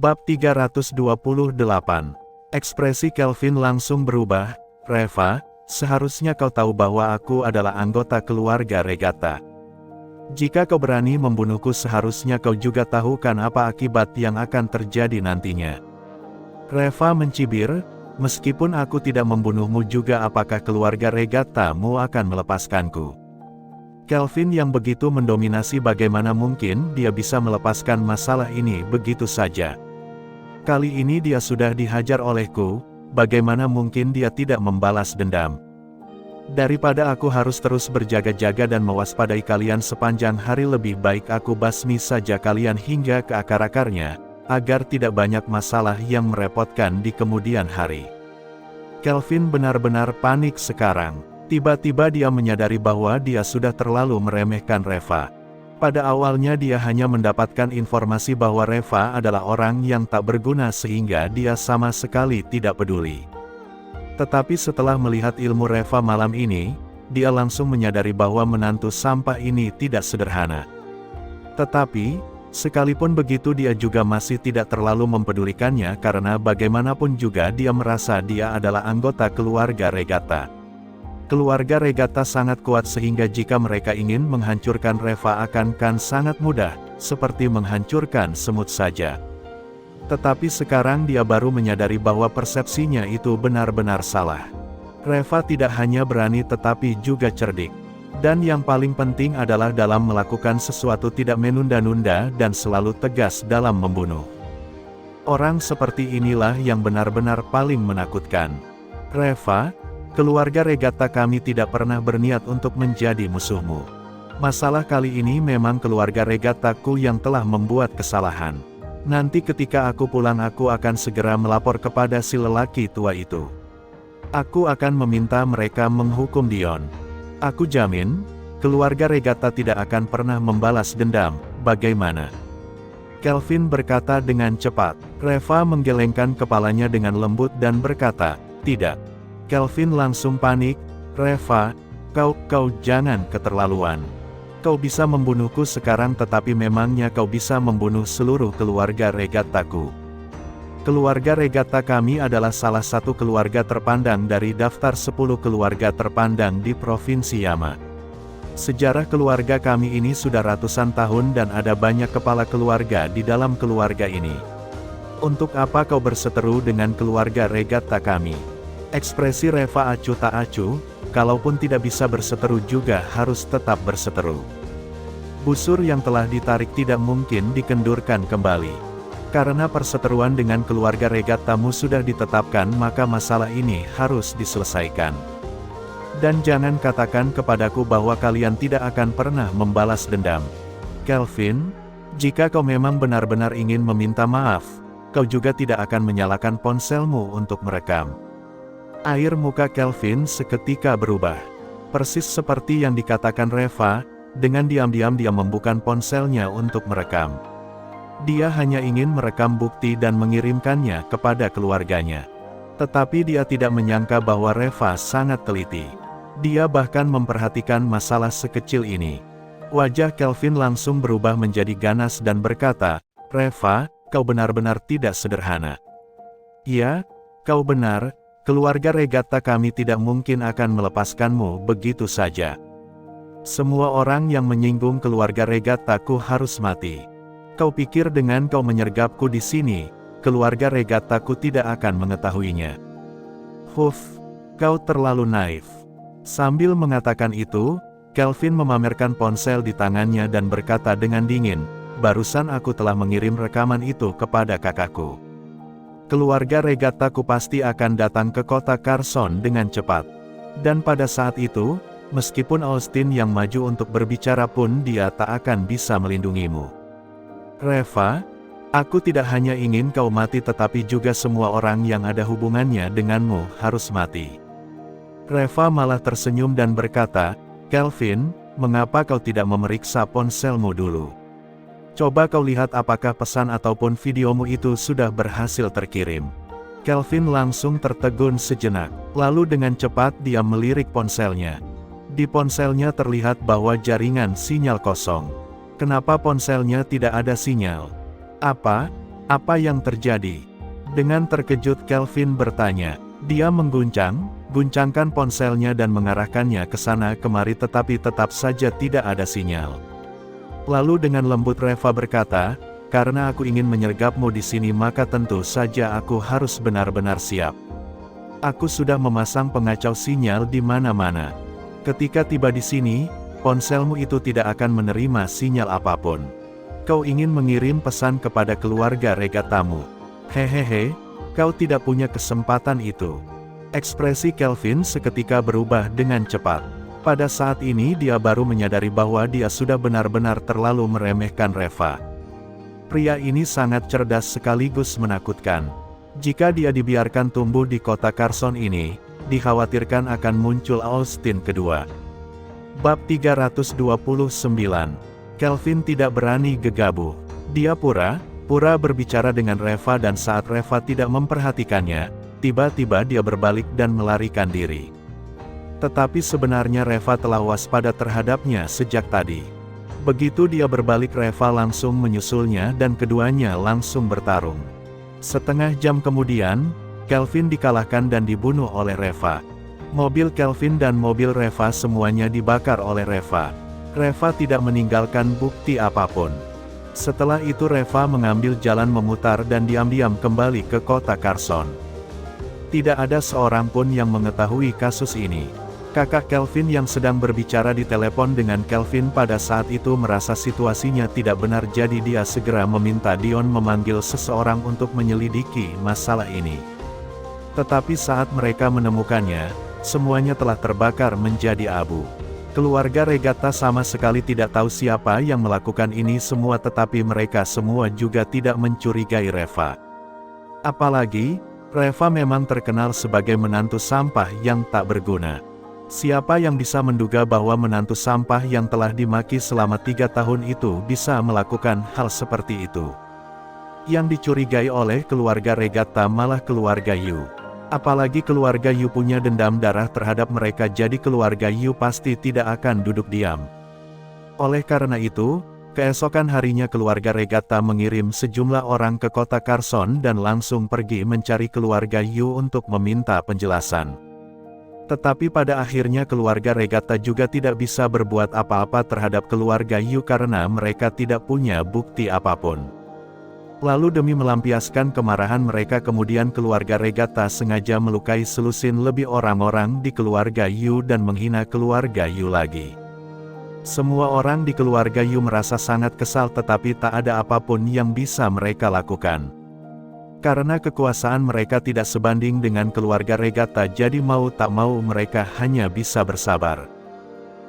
Bab 328. Ekspresi Kelvin langsung berubah. Reva, seharusnya kau tahu bahwa aku adalah anggota keluarga Regatta. Jika kau berani membunuhku, seharusnya kau juga tahu kan apa akibat yang akan terjadi nantinya. Reva mencibir, meskipun aku tidak membunuhmu juga, apakah keluarga Regattamu akan melepaskanku? Kelvin yang begitu mendominasi, bagaimana mungkin dia bisa melepaskan masalah ini begitu saja? Kali ini dia sudah dihajar olehku, bagaimana mungkin dia tidak membalas dendam? Daripada aku harus terus berjaga-jaga dan mewaspadai kalian sepanjang hari, lebih baik aku basmi saja kalian hingga ke akar-akarnya, agar tidak banyak masalah yang merepotkan di kemudian hari. Kelvin benar-benar panik sekarang. Tiba-tiba dia menyadari bahwa dia sudah terlalu meremehkan Reva. Pada awalnya dia hanya mendapatkan informasi bahwa Reva adalah orang yang tak berguna sehingga dia sama sekali tidak peduli. Tetapi setelah melihat ilmu Reva malam ini, dia langsung menyadari bahwa menantu sampah ini tidak sederhana. Tetapi, sekalipun begitu dia juga masih tidak terlalu mempedulikannya, karena bagaimanapun juga dia merasa dia adalah anggota keluarga Regatta. Keluarga Regatta sangat kuat sehingga jika mereka ingin menghancurkan Reva akan sangat mudah, seperti menghancurkan semut saja. Tetapi sekarang dia baru menyadari bahwa persepsinya itu benar-benar salah. Reva tidak hanya berani tetapi juga cerdik. Dan yang paling penting adalah dalam melakukan sesuatu tidak menunda-nunda dan selalu tegas dalam membunuh. Orang seperti inilah yang benar-benar paling menakutkan. Reva, keluarga Regatta kami tidak pernah berniat untuk menjadi musuhmu. Masalah kali ini memang keluarga Regattaku yang telah membuat kesalahan. Nanti ketika aku pulang aku akan segera melapor kepada si lelaki tua itu. Aku akan meminta mereka menghukum Dion. Aku jamin, keluarga Regatta tidak akan pernah membalas dendam, bagaimana? Kelvin berkata dengan cepat. Reva menggelengkan kepalanya dengan lembut dan berkata, tidak. Kelvin langsung panik, Reva, kau jangan keterlaluan. Kau bisa membunuhku sekarang tetapi memangnya kau bisa membunuh seluruh keluarga Regattaku? Keluarga Regatta kami adalah salah satu keluarga terpandang dari daftar 10 keluarga terpandang di Provinsi Yama. Sejarah keluarga kami ini sudah ratusan tahun dan ada banyak kepala keluarga di dalam keluarga ini. Untuk apa kau berseteru dengan keluarga Regatta kami? Ekspresi Reva acuh tak acuh, kalaupun tidak bisa berseteru juga harus tetap berseteru. Busur yang telah ditarik tidak mungkin dikendurkan kembali. Karena perseteruan dengan keluarga Regattamu sudah ditetapkan, maka masalah ini harus diselesaikan. Dan jangan katakan kepadaku bahwa kalian tidak akan pernah membalas dendam. Kelvin, jika kau memang benar-benar ingin meminta maaf, kau juga tidak akan menyalakan ponselmu untuk merekam. Air muka Kelvin seketika berubah. Persis seperti yang dikatakan Reva, dengan diam-diam dia membuka ponselnya untuk merekam. Dia hanya ingin merekam bukti dan mengirimkannya kepada keluarganya. Tetapi dia tidak menyangka bahwa Reva sangat teliti. Dia bahkan memperhatikan masalah sekecil ini. Wajah Kelvin langsung berubah menjadi ganas dan berkata, Reva, kau benar-benar tidak sederhana. Ya, kau benar. Keluarga Regatta kami tidak mungkin akan melepaskanmu begitu saja. Semua orang yang menyinggung keluarga Regattaku harus mati. Kau pikir dengan kau menyergapku di sini, keluarga Regattaku tidak akan mengetahuinya? Kau terlalu naif. Sambil mengatakan itu, Kelvin memamerkan ponsel di tangannya dan berkata dengan dingin, barusan aku telah mengirim rekaman itu kepada kakakku. Keluarga Regattaku pasti akan datang ke kota Carson dengan cepat. Dan pada saat itu, meskipun Austin yang maju untuk berbicara pun dia tak akan bisa melindungimu. Reva, aku tidak hanya ingin kau mati tetapi juga semua orang yang ada hubungannya denganmu harus mati. Reva malah tersenyum dan berkata, Kelvin, mengapa kau tidak memeriksa ponselmu dulu? Coba kau lihat apakah pesan ataupun videomu itu sudah berhasil terkirim. Kelvin langsung tertegun sejenak, lalu dengan cepat dia melirik ponselnya. Di ponselnya terlihat bahwa jaringan sinyal kosong. Kenapa ponselnya tidak ada sinyal? Apa yang terjadi? Dengan terkejut Kelvin bertanya. Dia guncangkan ponselnya dan mengarahkannya ke sana kemari tetapi tetap saja tidak ada sinyal. Lalu dengan lembut Reva berkata, karena aku ingin menyergapmu di sini maka tentu saja aku harus benar-benar siap. Aku sudah memasang pengacau sinyal di mana-mana. Ketika tiba di sini, ponselmu itu tidak akan menerima sinyal apapun. Kau ingin mengirim pesan kepada keluarga regatamu. Hehehe, kau tidak punya kesempatan itu. Ekspresi Kelvin seketika berubah dengan cepat. Pada saat ini dia baru menyadari bahwa dia sudah benar-benar terlalu meremehkan Reva. Pria ini sangat cerdas sekaligus menakutkan. Jika dia dibiarkan tumbuh di kota Carson ini, dikhawatirkan akan muncul Austin kedua. Bab 329. Kelvin tidak berani gegabah. Dia pura berbicara dengan Reva dan saat Reva tidak memperhatikannya, tiba-tiba dia berbalik dan melarikan diri. Tetapi sebenarnya Reva telah waspada terhadapnya sejak tadi. Begitu dia berbalik Reva langsung menyusulnya dan keduanya langsung bertarung. Setengah jam kemudian, Kelvin dikalahkan dan dibunuh oleh Reva. Mobil Kelvin dan mobil Reva semuanya dibakar oleh Reva. Reva tidak meninggalkan bukti apapun. Setelah itu Reva mengambil jalan memutar dan diam-diam kembali ke kota Carson. Tidak ada seorang pun yang mengetahui kasus ini. Kakak Kelvin yang sedang berbicara di telepon dengan Kelvin pada saat itu merasa situasinya tidak benar jadi dia segera meminta Dion memanggil seseorang untuk menyelidiki masalah ini. Tetapi saat mereka menemukannya, semuanya telah terbakar menjadi abu. Keluarga Regatta sama sekali tidak tahu siapa yang melakukan ini semua tetapi mereka semua juga tidak mencurigai Reva. Apalagi, Reva memang terkenal sebagai menantu sampah yang tak berguna. Siapa yang bisa menduga bahwa menantu sampah yang telah dimaki selama 3 tahun itu bisa melakukan hal seperti itu? Yang dicurigai oleh keluarga Regatta malah keluarga Yu. Apalagi keluarga Yu punya dendam darah terhadap mereka jadi keluarga Yu pasti tidak akan duduk diam. Oleh karena itu, keesokan harinya keluarga Regatta mengirim sejumlah orang ke kota Carson dan langsung pergi mencari keluarga Yu untuk meminta penjelasan. Tetapi pada akhirnya keluarga Regatta juga tidak bisa berbuat apa-apa terhadap keluarga Yu karena mereka tidak punya bukti apapun. Lalu demi melampiaskan kemarahan mereka kemudian keluarga Regatta sengaja melukai selusin lebih orang-orang di keluarga Yu dan menghina keluarga Yu lagi. Semua orang di keluarga Yu merasa sangat kesal tetapi tak ada apapun yang bisa mereka lakukan. Karena kekuasaan mereka tidak sebanding dengan keluarga Regatta jadi mau tak mau mereka hanya bisa bersabar.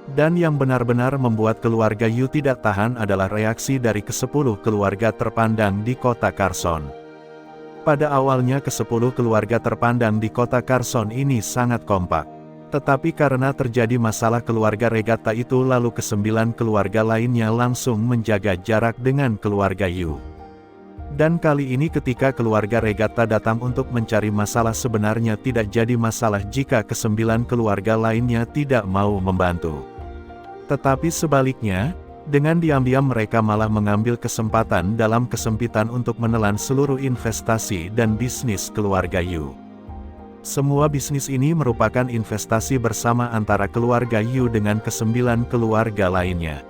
Dan yang benar-benar membuat keluarga Yu tidak tahan adalah reaksi dari ke-10 keluarga terpandang di kota Carson. Pada awalnya ke-10 keluarga terpandang di kota Carson ini sangat kompak. Tetapi karena terjadi masalah keluarga Regatta itu lalu ke-9 keluarga lainnya langsung menjaga jarak dengan keluarga Yu. Dan kali ini ketika keluarga Regatta datang untuk mencari masalah sebenarnya tidak jadi masalah jika ke-9 keluarga lainnya tidak mau membantu. Tetapi sebaliknya, dengan diam-diam mereka malah mengambil kesempatan dalam kesempitan untuk menelan seluruh investasi dan bisnis keluarga Yu. Semua bisnis ini merupakan investasi bersama antara keluarga Yu dengan ke-9 keluarga lainnya.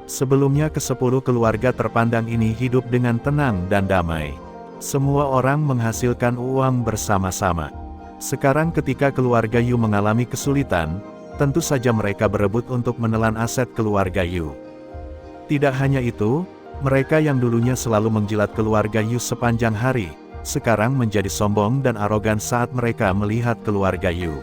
Sebelumnya ke-10 keluarga terpandang ini hidup dengan tenang dan damai. Semua orang menghasilkan uang bersama-sama. Sekarang ketika keluarga Yu mengalami kesulitan, tentu saja mereka berebut untuk menelan aset keluarga Yu. Tidak hanya itu, mereka yang dulunya selalu menjilat keluarga Yu sepanjang hari, sekarang menjadi sombong dan arogan saat mereka melihat keluarga Yu.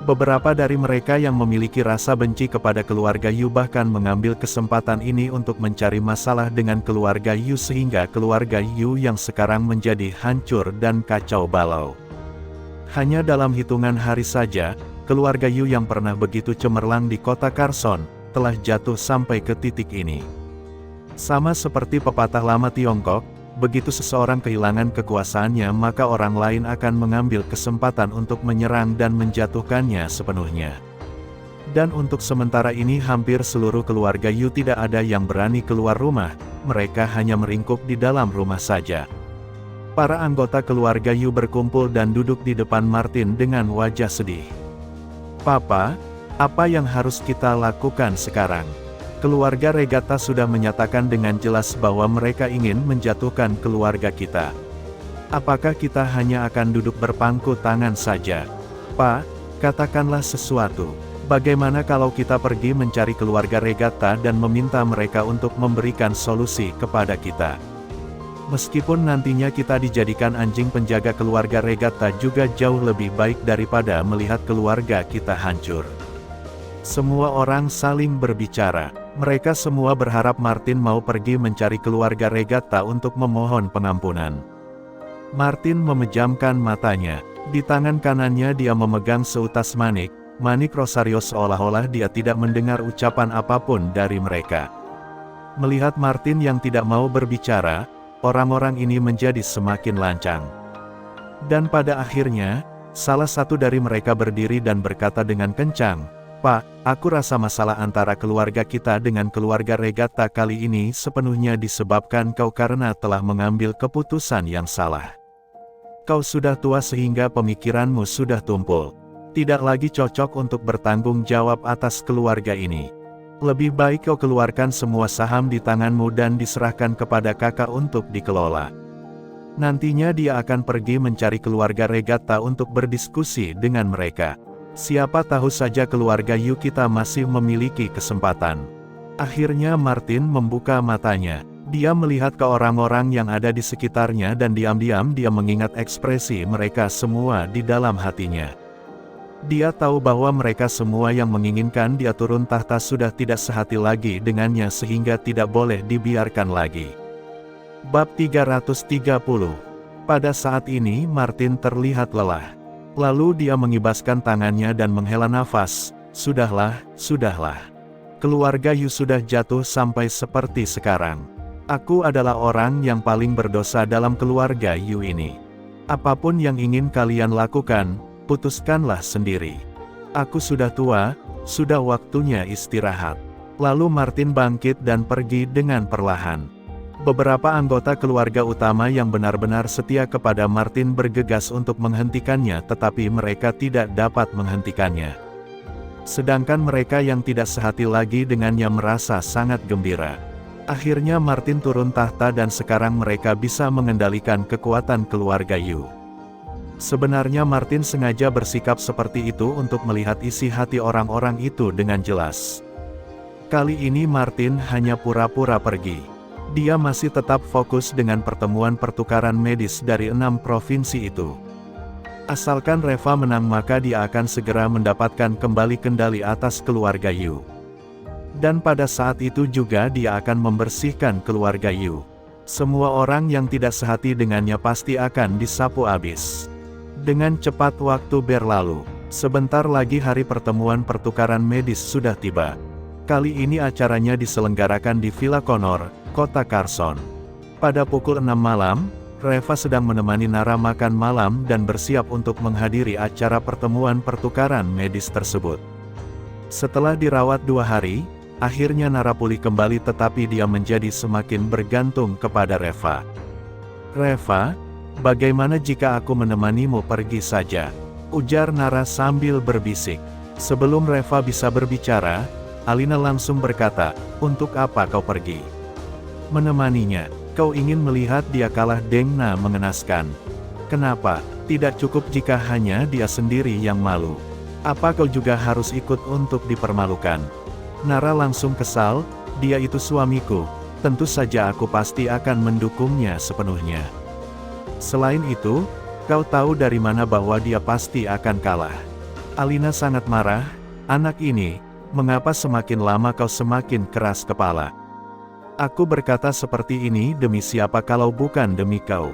Beberapa dari mereka yang memiliki rasa benci kepada keluarga Yu bahkan mengambil kesempatan ini untuk mencari masalah dengan keluarga Yu sehingga keluarga Yu yang sekarang menjadi hancur dan kacau balau. Hanya dalam hitungan hari saja, keluarga Yu yang pernah begitu cemerlang di kota Carson, telah jatuh sampai ke titik ini. Sama seperti pepatah lama Tiongkok, begitu seseorang kehilangan kekuasaannya maka orang lain akan mengambil kesempatan untuk menyerang dan menjatuhkannya sepenuhnya. Dan untuk sementara ini hampir seluruh keluarga Yu tidak ada yang berani keluar rumah, mereka hanya meringkuk di dalam rumah saja. Para anggota keluarga Yu berkumpul dan duduk di depan Martin dengan wajah sedih. "Papa, apa yang harus kita lakukan sekarang? Keluarga Regatta sudah menyatakan dengan jelas bahwa mereka ingin menjatuhkan keluarga kita. Apakah kita hanya akan duduk berpangku tangan saja? Pak, katakanlah sesuatu. Bagaimana kalau kita pergi mencari keluarga Regatta dan meminta mereka untuk memberikan solusi kepada kita? Meskipun nantinya kita dijadikan anjing penjaga keluarga Regatta juga jauh lebih baik daripada melihat keluarga kita hancur." Semua orang saling berbicara. Mereka semua berharap Martin mau pergi mencari keluarga Regatta untuk memohon pengampunan. Martin memejamkan matanya. Di tangan kanannya dia memegang seutas manik Rosario, seolah-olah dia tidak mendengar ucapan apapun dari mereka. Melihat Martin yang tidak mau berbicara, orang-orang ini menjadi semakin lancang. Dan pada akhirnya, salah satu dari mereka berdiri dan berkata dengan kencang, "Pak, aku rasa masalah antara keluarga kita dengan keluarga Regatta kali ini sepenuhnya disebabkan kau karena telah mengambil keputusan yang salah. Kau sudah tua sehingga pemikiranmu sudah tumpul. Tidak lagi cocok untuk bertanggung jawab atas keluarga ini. Lebih baik kau keluarkan semua saham di tanganmu dan diserahkan kepada kakak untuk dikelola. Nantinya dia akan pergi mencari keluarga Regatta untuk berdiskusi dengan mereka. Siapa tahu saja keluarga Yu kita masih memiliki kesempatan." Akhirnya Martin membuka matanya. Dia melihat ke orang-orang yang ada di sekitarnya dan diam-diam dia mengingat ekspresi mereka semua di dalam hatinya. Dia tahu bahwa mereka semua yang menginginkan dia turun tahta sudah tidak sehati lagi dengannya sehingga tidak boleh dibiarkan lagi. Bab 330. Pada saat ini Martin terlihat lelah. Lalu dia mengibaskan tangannya dan menghela nafas. Sudahlah. Keluarga Yu sudah jatuh sampai seperti sekarang. Aku adalah orang yang paling berdosa dalam keluarga Yu ini. Apapun yang ingin kalian lakukan, putuskanlah sendiri. Aku sudah tua, sudah waktunya istirahat." Lalu Martin bangkit dan pergi dengan perlahan. Beberapa anggota keluarga utama yang benar-benar setia kepada Martin bergegas untuk menghentikannya, tetapi mereka tidak dapat menghentikannya. Sedangkan mereka yang tidak sehati lagi dengannya merasa sangat gembira. Akhirnya Martin turun tahta dan sekarang mereka bisa mengendalikan kekuatan keluarga Yu. Sebenarnya Martin sengaja bersikap seperti itu untuk melihat isi hati orang-orang itu dengan jelas. Kali ini Martin hanya pura-pura pergi. Dia masih tetap fokus dengan pertemuan pertukaran medis dari 6 provinsi itu. Asalkan Reva menang maka dia akan segera mendapatkan kembali kendali atas keluarga Yu. Dan pada saat itu juga dia akan membersihkan keluarga Yu. Semua orang yang tidak sehati dengannya pasti akan disapu habis. Dengan cepat waktu berlalu. Sebentar lagi hari pertemuan pertukaran medis sudah tiba. Kali ini acaranya diselenggarakan di Villa Connor, kota Carson. Pada pukul 6 malam, Reva sedang menemani Nara makan malam dan bersiap untuk menghadiri acara pertemuan pertukaran medis tersebut. Setelah dirawat 2 hari, akhirnya Nara pulih kembali tetapi dia menjadi semakin bergantung kepada Reva. "Reva, bagaimana jika aku menemanimu pergi saja?" ujar Nara sambil berbisik. Sebelum Reva bisa berbicara, Alina langsung berkata, "Untuk apa kau pergi?" "Menemaninya. Kau ingin melihat dia kalah?" Dengna mengenaskan. "Kenapa? Tidak cukup jika hanya dia sendiri yang malu. Apa kau juga harus ikut untuk dipermalukan?" Nara langsung kesal, "Dia itu suamiku. Tentu saja aku pasti akan mendukungnya sepenuhnya. Selain itu, kau tahu dari mana bahwa dia pasti akan kalah?" Alina sangat marah, "Anak ini, mengapa semakin lama kau semakin keras kepala? Aku berkata seperti ini demi siapa kalau bukan demi kau?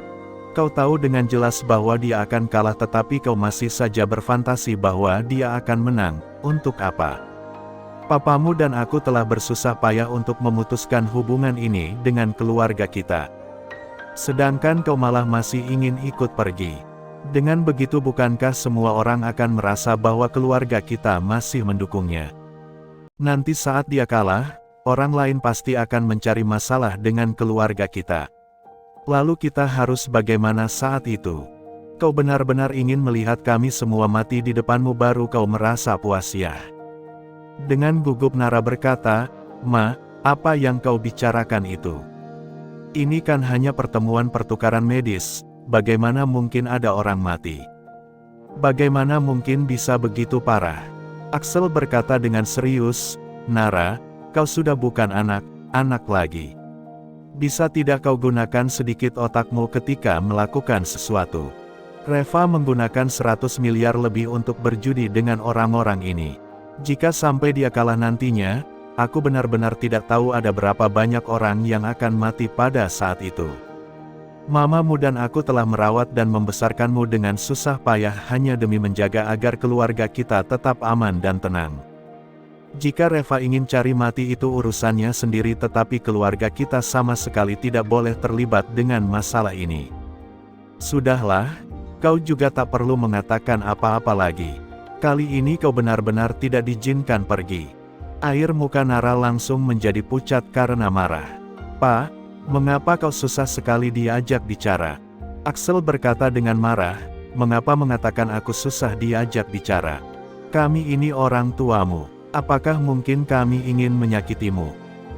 Kau tahu dengan jelas bahwa dia akan kalah tetapi kau masih saja berfantasi bahwa dia akan menang. Untuk apa? Papamu dan aku telah bersusah payah untuk memutuskan hubungan ini dengan keluarga kita. Sedangkan kau malah masih ingin ikut pergi. Dengan begitu bukankah semua orang akan merasa bahwa keluarga kita masih mendukungnya?" Nanti saat dia kalah, orang lain pasti akan mencari masalah dengan keluarga kita. Lalu kita harus bagaimana saat itu? Kau benar-benar ingin melihat kami semua mati di depanmu baru kau merasa puas ya? Dengan gugup Nara berkata, "Ma, apa yang kau bicarakan itu? Ini kan hanya pertemuan pertukaran medis, bagaimana mungkin ada orang mati? Bagaimana mungkin bisa begitu parah?" Axel berkata dengan serius, "Nara, kau sudah bukan anak lagi. Bisa tidak kau gunakan sedikit otakmu ketika melakukan sesuatu? Reva menggunakan 100 miliar lebih untuk berjudi dengan orang-orang ini. Jika sampai dia kalah nantinya, aku benar-benar tidak tahu ada berapa banyak orang yang akan mati pada saat itu. Mamamu dan aku telah merawat dan membesarkanmu dengan susah payah hanya demi menjaga agar keluarga kita tetap aman dan tenang. Jika Reva ingin cari mati itu urusannya sendiri, tetapi keluarga kita sama sekali tidak boleh terlibat dengan masalah ini. Sudahlah, kau juga tak perlu mengatakan apa-apa lagi. Kali ini kau benar-benar tidak diizinkan pergi." Air muka Nara langsung menjadi pucat karena marah. "Pa, mengapa kau susah sekali diajak bicara?" Axel berkata dengan marah, "Mengapa mengatakan aku susah diajak bicara? Kami ini orang tuamu. Apakah mungkin kami ingin menyakitimu?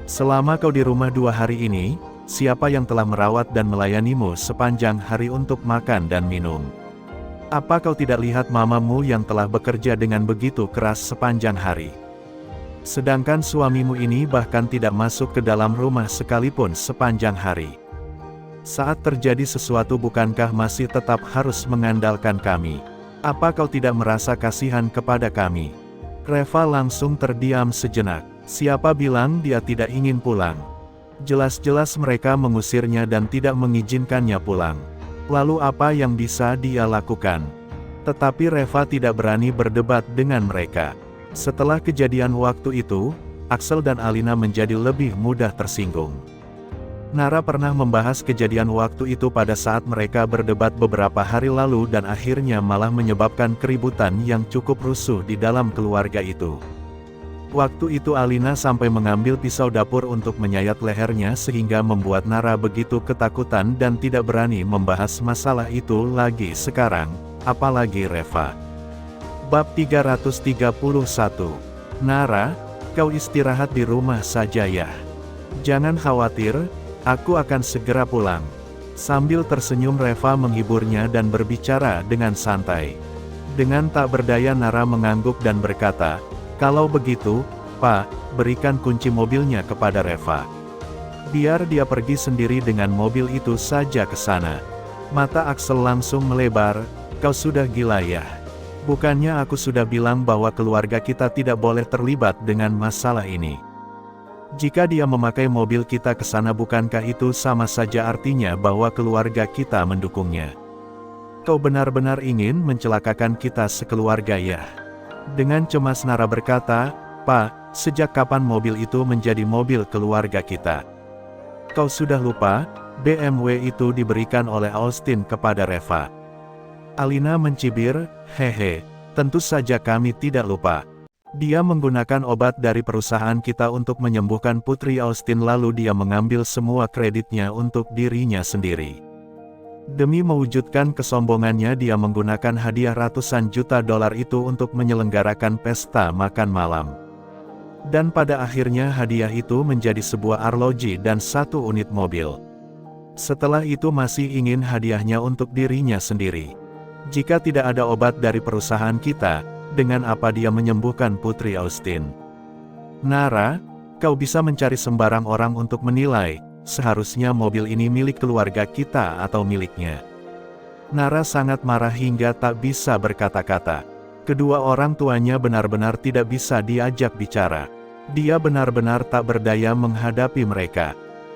Selama kau di rumah 2 hari ini, siapa yang telah merawat dan melayanimu sepanjang hari untuk makan dan minum? Apa kau tidak lihat mamamu yang telah bekerja dengan begitu keras sepanjang hari? Sedangkan suamimu ini bahkan tidak masuk ke dalam rumah sekalipun sepanjang hari. Saat terjadi sesuatu bukankah masih tetap harus mengandalkan kami? Apa kau tidak merasa kasihan kepada kami?" Reva langsung terdiam sejenak. Siapa bilang dia tidak ingin pulang? Jelas-jelas mereka mengusirnya dan tidak mengizinkannya pulang. Lalu apa yang bisa dia lakukan? Tetapi Reva tidak berani berdebat dengan mereka. Setelah kejadian waktu itu, Axel dan Alina menjadi lebih mudah tersinggung. Nara pernah membahas kejadian waktu itu pada saat mereka berdebat beberapa hari lalu dan akhirnya malah menyebabkan keributan yang cukup rusuh di dalam keluarga itu. Waktu itu Alina sampai mengambil pisau dapur untuk menyayat lehernya sehingga membuat Nara begitu ketakutan dan tidak berani membahas masalah itu lagi sekarang, apalagi Reva. Bab 331. "Nara, kau istirahat di rumah saja ya. Jangan khawatir, aku akan segera pulang." Sambil tersenyum Reva menghiburnya dan berbicara dengan santai. Dengan tak berdaya Nara mengangguk dan berkata, "Kalau begitu, Pak, berikan kunci mobilnya kepada Reva. Biar dia pergi sendiri dengan mobil itu saja ke sana." Mata Axel langsung melebar, "Kau sudah gila ya? Bukannya aku sudah bilang bahwa keluarga kita tidak boleh terlibat dengan masalah ini? Jika dia memakai mobil kita ke sana bukankah itu sama saja artinya bahwa keluarga kita mendukungnya? Kau benar-benar ingin mencelakakan kita sekeluarga ya?" Dengan cemas Nara berkata, "Pak, sejak kapan mobil itu menjadi mobil keluarga kita? Kau sudah lupa, BMW itu diberikan oleh Austin kepada Reva." Alina mencibir, "Hehe, tentu saja kami tidak lupa. Dia menggunakan obat dari perusahaan kita untuk menyembuhkan Putri Austin lalu dia mengambil semua kreditnya untuk dirinya sendiri. Demi mewujudkan kesombongannya dia menggunakan hadiah ratusan juta dolar itu untuk menyelenggarakan pesta makan malam. Dan pada akhirnya hadiah itu menjadi sebuah arloji dan 1 unit mobil. Setelah itu masih ingin hadiahnya untuk dirinya sendiri. Jika tidak ada obat dari perusahaan kita, dengan apa dia menyembuhkan Putri Austin? Nara, kau bisa mencari sembarang orang untuk menilai, seharusnya mobil ini milik keluarga kita atau miliknya." Nara sangat marah hingga tak bisa berkata-kata. Kedua orang tuanya benar-benar tidak bisa diajak bicara. Dia benar-benar tak berdaya menghadapi mereka.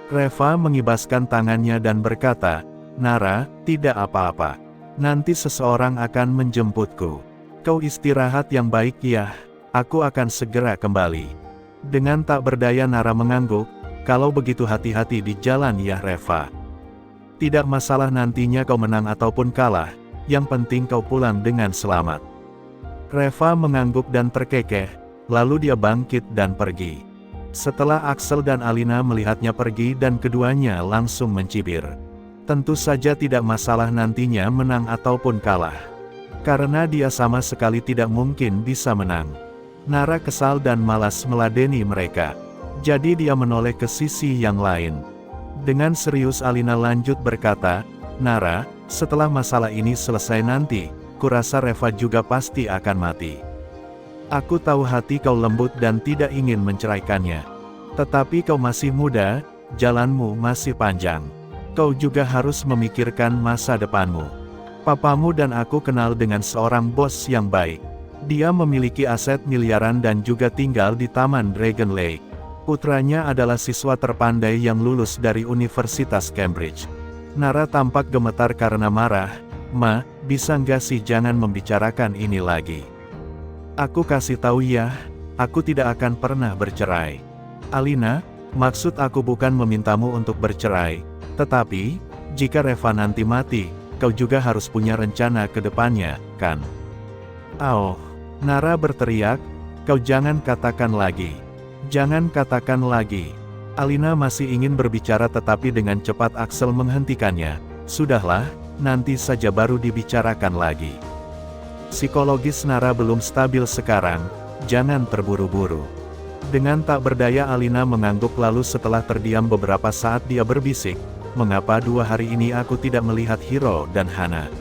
Reva mengibaskan tangannya dan berkata, "Nara, tidak apa-apa. Nanti seseorang akan menjemputku. Kau istirahat yang baik ya, aku akan segera kembali." Dengan tak berdaya Nara mengangguk, "Kalau begitu hati-hati di jalan ya Reva. Tidak masalah nantinya kau menang ataupun kalah, yang penting kau pulang dengan selamat." Reva mengangguk dan terkekeh, lalu dia bangkit dan pergi. Setelah Axel dan Alina melihatnya pergi dan keduanya langsung mencibir. Tentu saja tidak masalah nantinya menang ataupun kalah. Karena dia sama sekali tidak mungkin bisa menang. Nara kesal dan malas meladeni mereka. Jadi dia menoleh ke sisi yang lain. Dengan serius Alina lanjut berkata, "Nara, setelah masalah ini selesai nanti, kurasa Reva juga pasti akan mati. Aku tahu hati kau lembut dan tidak ingin menceraikannya. Tetapi kau masih muda, jalanmu masih panjang. Kau juga harus memikirkan masa depanmu. Papamu dan aku kenal dengan seorang bos yang baik. Dia memiliki aset miliaran dan juga tinggal di Taman Dragon Lake. Putranya adalah siswa terpandai yang lulus dari Universitas Cambridge." Nara tampak gemetar karena marah. "Ma, bisa nggak sih jangan membicarakan ini lagi? Aku kasih tahu ya, aku tidak akan pernah bercerai. Alina, maksud aku bukan memintamu untuk bercerai, tetapi, jika Reva nanti mati, kau juga harus punya rencana ke depannya, kan?" "Oh," Nara berteriak, "kau jangan katakan lagi. Jangan katakan lagi." Alina masih ingin berbicara tetapi dengan cepat Axel menghentikannya. "Sudahlah, nanti saja baru dibicarakan lagi. Psikologis Nara belum stabil sekarang, jangan terburu-buru." Dengan tak berdaya Alina mengangguk lalu setelah terdiam beberapa saat dia berbisik, "Mengapa 2 hari ini aku tidak melihat Hiro dan Hana?"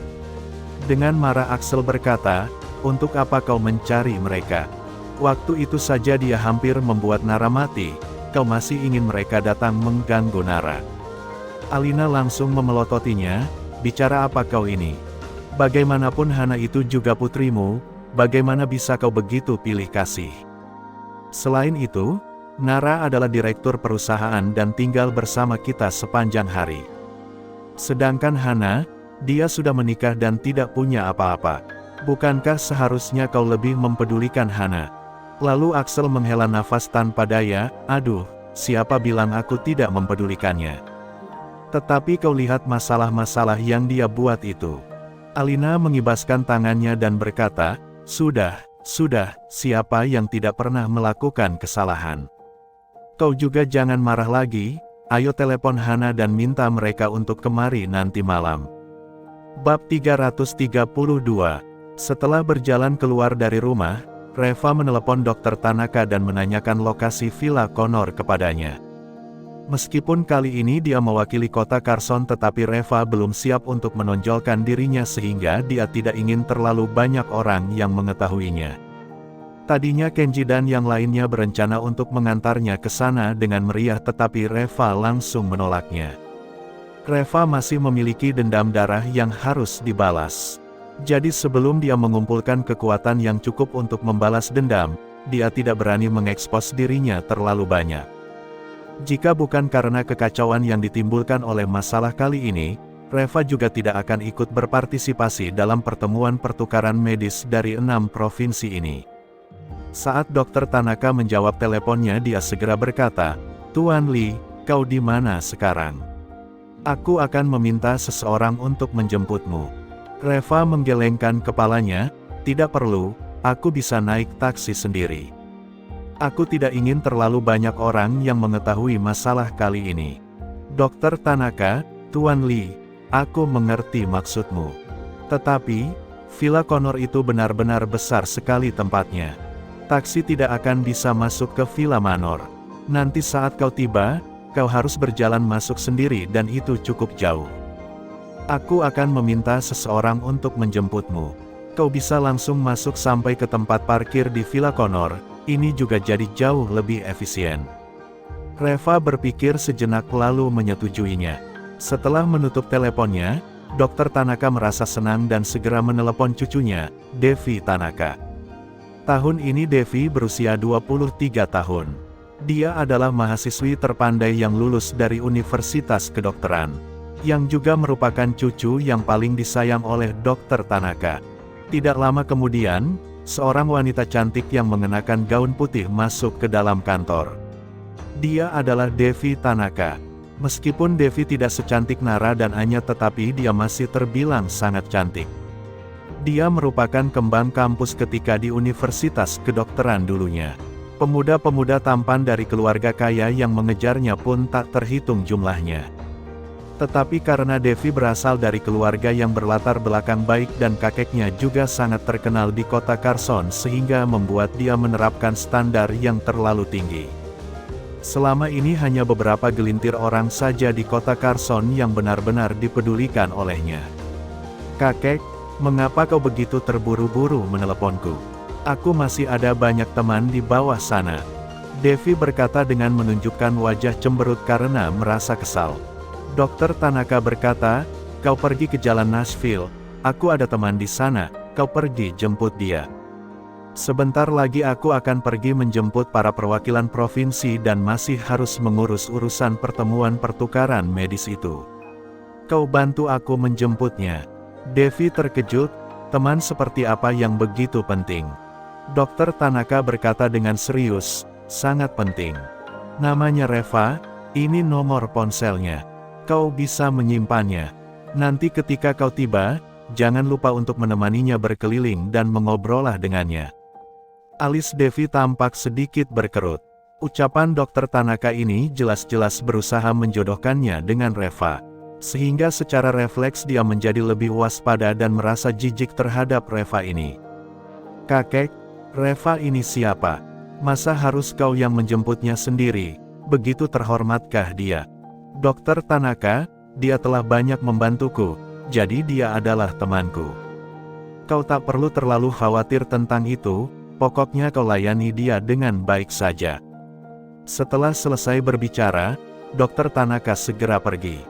Dengan marah Axel berkata, "Untuk apa kau mencari mereka? Waktu itu saja dia hampir membuat Nara mati, kau masih ingin mereka datang mengganggu Nara." Alina langsung memelototinya, "Bicara apa kau ini? Bagaimanapun Hana itu juga putrimu, bagaimana bisa kau begitu pilih kasih? Selain itu, Nara adalah direktur perusahaan dan tinggal bersama kita sepanjang hari. Sedangkan Hana, dia sudah menikah dan tidak punya apa-apa. Bukankah seharusnya kau lebih mempedulikan Hana?" Lalu Axel menghela nafas tanpa daya, "Aduh, siapa bilang aku tidak mempedulikannya? Tetapi kau lihat masalah-masalah yang dia buat itu." Alina mengibaskan tangannya dan berkata, sudah, siapa yang tidak pernah melakukan kesalahan? Kau juga jangan marah lagi, ayo telepon Hana dan minta mereka untuk kemari nanti malam." Bab 332. Setelah berjalan keluar dari rumah, Reva menelepon Dr. Tanaka dan menanyakan lokasi Villa Connor kepadanya. Meskipun kali ini dia mewakili kota Carson tetapi Reva belum siap untuk menonjolkan dirinya sehingga dia tidak ingin terlalu banyak orang yang mengetahuinya. Tadinya Kenji dan yang lainnya berencana untuk mengantarnya ke sana dengan meriah tetapi Reva langsung menolaknya. Reva masih memiliki dendam darah yang harus dibalas. Jadi sebelum dia mengumpulkan kekuatan yang cukup untuk membalas dendam, dia tidak berani mengekspos dirinya terlalu banyak. Jika bukan karena kekacauan yang ditimbulkan oleh masalah kali ini, Reva juga tidak akan ikut berpartisipasi dalam pertemuan pertukaran medis dari 6 provinsi ini. Saat Dr. Tanaka menjawab teleponnya dia segera berkata, "Tuan Lee, kau di mana sekarang? Aku akan meminta seseorang untuk menjemputmu." Reva menggelengkan kepalanya, "Tidak perlu, aku bisa naik taksi sendiri. Aku tidak ingin terlalu banyak orang yang mengetahui masalah kali ini." "Dr. Tanaka, Tuan Lee, aku mengerti maksudmu. Tetapi, Villa Connor itu benar-benar besar sekali tempatnya. Taksi tidak akan bisa masuk ke Villa Manor. Nanti saat kau tiba, kau harus berjalan masuk sendiri dan itu cukup jauh. Aku akan meminta seseorang untuk menjemputmu. Kau bisa langsung masuk sampai ke tempat parkir di Villa Connor, ini juga jadi jauh lebih efisien." Reva berpikir sejenak lalu menyetujuinya. Setelah menutup teleponnya, Dr. Tanaka merasa senang dan segera menelepon cucunya, Devi Tanaka. Tahun ini Devi berusia 23 tahun. Dia adalah mahasiswi terpandai yang lulus dari Universitas Kedokteran, yang juga merupakan cucu yang paling disayang oleh Dr. Tanaka. Tidak lama kemudian, seorang wanita cantik yang mengenakan gaun putih masuk ke dalam kantor. Dia adalah Devi Tanaka. Meskipun Devi tidak secantik Nara dan Anya tetapi dia masih terbilang sangat cantik. Dia merupakan kembang kampus ketika di Universitas Kedokteran dulunya. Pemuda-pemuda tampan dari keluarga kaya yang mengejarnya pun tak terhitung jumlahnya. Tetapi karena Devi berasal dari keluarga yang berlatar belakang baik dan kakeknya juga sangat terkenal di kota Carson sehingga membuat dia menerapkan standar yang terlalu tinggi. Selama ini hanya beberapa gelintir orang saja di kota Carson yang benar-benar dipedulikan olehnya. "Kakek, mengapa kau begitu terburu-buru meneleponku? Aku masih ada banyak teman di bawah sana." Devi berkata dengan menunjukkan wajah cemberut karena merasa kesal. Dokter Tanaka berkata, "Kau pergi ke jalan Nashville, aku ada teman di sana, kau pergi jemput dia. Sebentar lagi aku akan pergi menjemput para perwakilan provinsi dan masih harus mengurus urusan pertemuan pertukaran medis itu. Kau bantu aku menjemputnya." Devi terkejut, teman seperti apa yang begitu penting? Dokter Tanaka berkata dengan serius, "Sangat penting. Namanya Reva, ini nomor ponselnya. Kau bisa menyimpannya. Nanti ketika kau tiba, jangan lupa untuk menemaninya berkeliling dan mengobrolah dengannya." Alis Devi tampak sedikit berkerut. Ucapan Dokter Tanaka ini jelas-jelas berusaha menjodohkannya dengan Reva. Sehingga secara refleks dia menjadi lebih waspada dan merasa jijik terhadap Reva ini. "Kakek, Reva ini siapa? Masa harus kau yang menjemputnya sendiri? Begitu terhormatkah dia?" "Dokter Tanaka, dia telah banyak membantuku, jadi dia adalah temanku. Kau tak perlu terlalu khawatir tentang itu, pokoknya kau layani dia dengan baik saja." Setelah selesai berbicara, Dokter Tanaka segera pergi.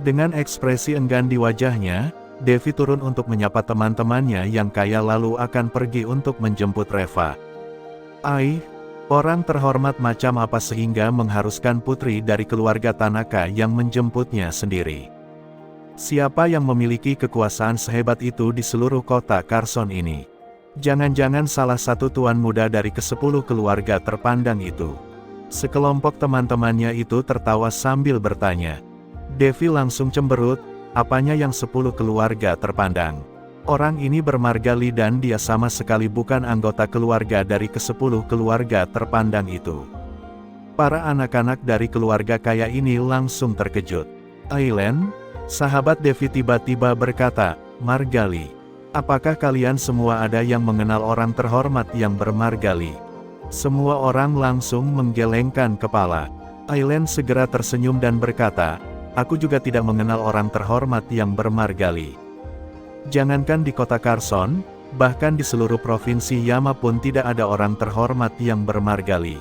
Dengan ekspresi enggan di wajahnya, Devi turun untuk menyapa teman-temannya yang kaya lalu akan pergi untuk menjemput Reva. Orang terhormat macam apa sehingga mengharuskan putri dari keluarga Tanaka yang menjemputnya sendiri? Siapa yang memiliki kekuasaan sehebat itu di seluruh kota Carson ini? Jangan-jangan salah satu tuan muda dari ke-10 keluarga terpandang itu? Sekelompok teman-temannya itu tertawa sambil bertanya. Devi langsung cemberut, apanya yang 10 keluarga terpandang? Orang ini bermargali dan dia sama sekali bukan anggota keluarga dari ke-10 keluarga terpandang itu. Para anak-anak dari keluarga kaya ini langsung terkejut. "Aileen," sahabat Devi tiba-tiba berkata, "Margali. Apakah kalian semua ada yang mengenal orang terhormat yang bermargali?" Semua orang langsung menggelengkan kepala. Aileen segera tersenyum dan berkata, "Aku juga tidak mengenal orang terhormat yang bermargali. Jangankan di kota Carson, bahkan di seluruh provinsi Yama pun tidak ada orang terhormat yang bermargali."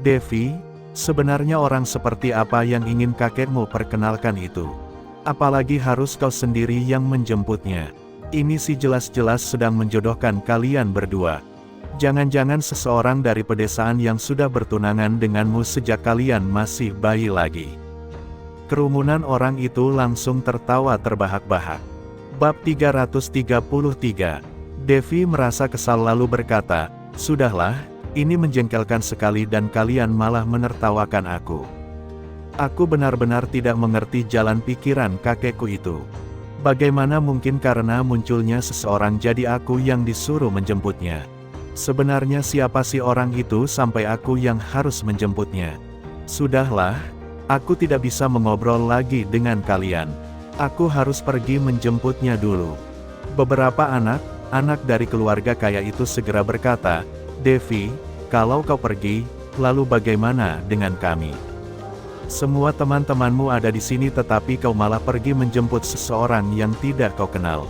"Devi, sebenarnya orang seperti apa yang ingin kakekmu perkenalkan itu? Apalagi harus kau sendiri yang menjemputnya? Ini sih jelas-jelas sedang menjodohkan kalian berdua. Jangan-jangan seseorang dari pedesaan yang sudah bertunangan denganmu sejak kalian masih bayi lagi." Kerumunan orang itu langsung tertawa terbahak-bahak. Bab 333. Devi merasa kesal lalu berkata, "Sudahlah, ini menjengkelkan sekali dan kalian malah menertawakan aku. Aku benar-benar tidak mengerti jalan pikiran kakekku itu. Bagaimana mungkin karena munculnya seseorang jadi aku yang disuruh menjemputnya? Sebenarnya siapa sih orang itu sampai aku yang harus menjemputnya? Sudahlah, aku tidak bisa mengobrol lagi dengan kalian. Aku harus pergi menjemputnya dulu." Beberapa anak dari keluarga kaya itu segera berkata, "Devi, kalau kau pergi, lalu bagaimana dengan kami? Semua teman-temanmu ada di sini tetapi kau malah pergi menjemput seseorang yang tidak kau kenal.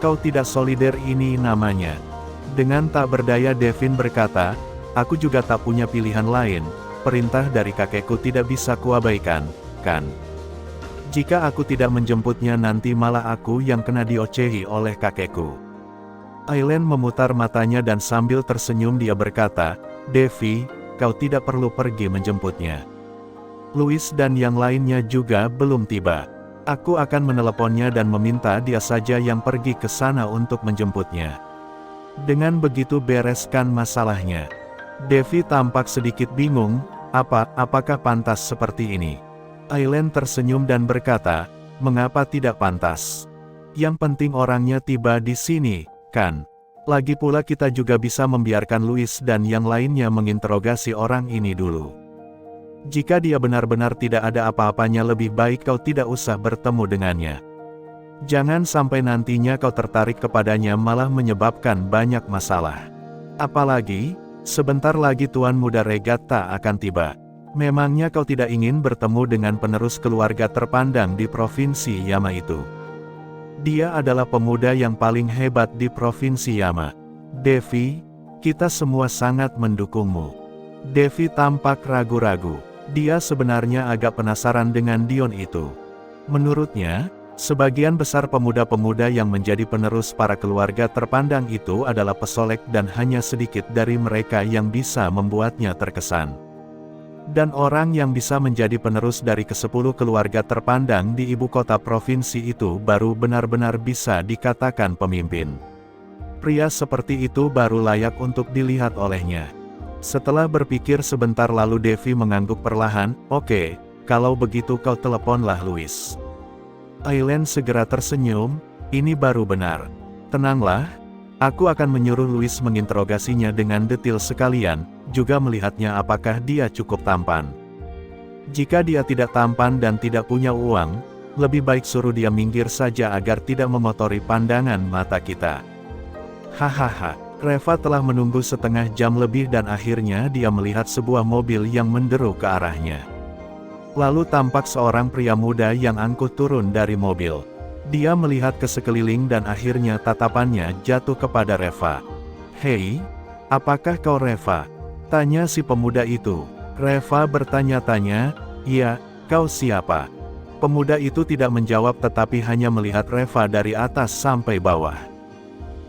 Kau tidak solider ini namanya." Dengan tak berdaya Devin berkata, "Aku juga tak punya pilihan lain, perintah dari kakekku tidak bisa kuabaikan, kan? Jika aku tidak menjemputnya nanti malah aku yang kena diocehi oleh kakekku." Aileen memutar matanya dan sambil tersenyum dia berkata, "Devi, kau tidak perlu pergi menjemputnya. Louis dan yang lainnya juga belum tiba. Aku akan meneleponnya dan meminta dia saja yang pergi ke sana untuk menjemputnya. Dengan begitu bereskan masalahnya." Devi tampak sedikit bingung, apakah pantas seperti ini? Aileen tersenyum dan berkata, "Mengapa tidak pantas? Yang penting orangnya tiba di sini, kan? Lagi pula kita juga bisa membiarkan Louis dan yang lainnya menginterogasi orang ini dulu. Jika dia benar-benar tidak ada apa-apanya, lebih baik kau tidak usah bertemu dengannya. Jangan sampai nantinya kau tertarik kepadanya malah menyebabkan banyak masalah. Apalagi, sebentar lagi Tuan Muda Regatta akan tiba. Memangnya kau tidak ingin bertemu dengan penerus keluarga terpandang di Provinsi Yama itu? Dia adalah pemuda yang paling hebat di Provinsi Yama. Devi, kita semua sangat mendukungmu. Devi tampak ragu-ragu. Dia sebenarnya agak penasaran dengan Dion itu. Menurutnya, sebagian besar pemuda-pemuda yang menjadi penerus para keluarga terpandang itu adalah pesolek dan hanya sedikit dari mereka yang bisa membuatnya terkesan. Dan orang yang bisa menjadi penerus dari ke-10 keluarga terpandang di ibu kota provinsi itu baru benar-benar bisa dikatakan pemimpin. Pria seperti itu baru layak untuk dilihat olehnya. Setelah berpikir sebentar lalu Devi mengangguk perlahan, "Oke, kalau begitu kau teleponlah Louis." Aileen segera tersenyum, "Ini baru benar. Tenanglah, aku akan menyuruh Louis menginterogasinya dengan detail sekalian, juga melihatnya apakah dia cukup tampan. Jika dia tidak tampan dan tidak punya uang, lebih baik suruh dia minggir saja agar tidak memotori pandangan mata kita." Hahaha. Reva telah menunggu setengah jam lebih dan akhirnya dia melihat sebuah mobil yang menderu ke arahnya. Lalu tampak seorang pria muda yang angkuh turun dari mobil. Dia melihat ke sekeliling dan akhirnya tatapannya jatuh kepada Reva. "Hei, apakah kau Reva?" tanya si pemuda itu. Reva bertanya-tanya, "Iya, kau siapa?" Pemuda itu tidak menjawab tetapi hanya melihat Reva dari atas sampai bawah.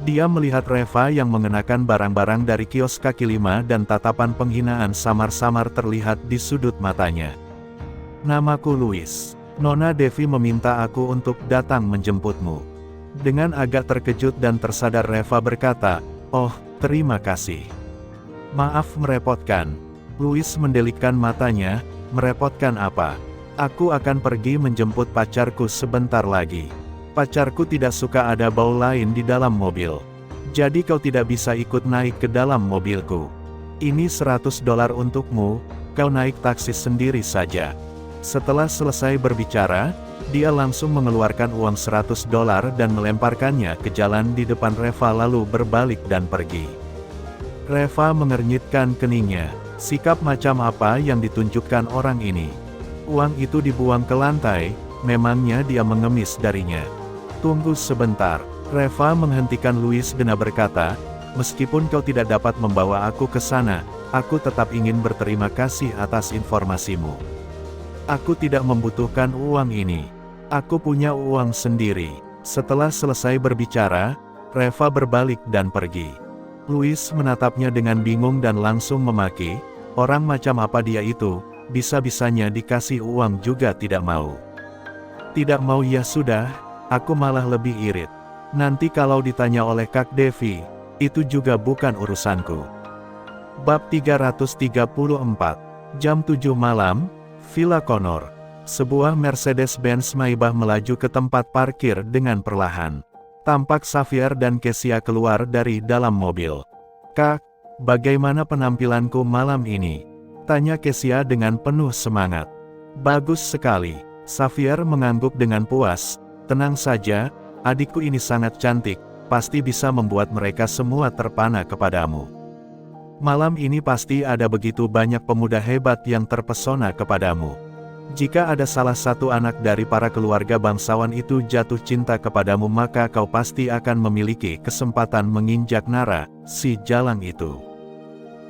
Dia melihat Reva yang mengenakan barang-barang dari kios kaki lima dan tatapan penghinaan samar-samar terlihat di sudut matanya. "Namaku Louis. Nona Devi meminta aku untuk datang menjemputmu." Dengan agak terkejut dan tersadar Reva berkata, "Oh, terima kasih. Maaf merepotkan." Louis mendelikkan matanya, "Merepotkan apa? Aku akan pergi menjemput pacarku sebentar lagi. Pacarku tidak suka ada bau lain di dalam mobil. Jadi kau tidak bisa ikut naik ke dalam mobilku. Ini $100 untukmu, kau naik taksi sendiri saja." Setelah selesai berbicara, dia langsung mengeluarkan uang $100 dan melemparkannya ke jalan di depan Reva lalu berbalik dan pergi. Reva mengernyitkan keningnya. Sikap macam apa yang ditunjukkan orang ini? Uang itu dibuang ke lantai, memangnya dia mengemis darinya? "Tunggu sebentar." Reva menghentikan Louis dan berkata, "Meskipun kau tidak dapat membawa aku ke sana, aku tetap ingin berterima kasih atas informasimu. Aku tidak membutuhkan uang ini. Aku punya uang sendiri." Setelah selesai berbicara, Reva berbalik dan pergi. Louis menatapnya dengan bingung dan langsung memaki, "Orang macam apa dia itu, bisa-bisanya dikasih uang juga tidak mau." "Tidak mau ya sudah, aku malah lebih irit. Nanti kalau ditanya oleh Kak Devi, itu juga bukan urusanku." Bab 334. Jam 7 malam, Villa Connor. Sebuah Mercedes-Benz Maybach melaju ke tempat parkir dengan perlahan. Tampak Xavier dan Kesia keluar dari dalam mobil. "Kak, bagaimana penampilanku malam ini?" tanya Kesia dengan penuh semangat. "Bagus sekali." Xavier mengangguk dengan puas. "Tenang saja, adikku ini sangat cantik, pasti bisa membuat mereka semua terpana kepadamu. Malam ini pasti ada begitu banyak pemuda hebat yang terpesona kepadamu. Jika ada salah satu anak dari para keluarga bangsawan itu jatuh cinta kepadamu maka kau pasti akan memiliki kesempatan menginjak Nara, si jalang itu."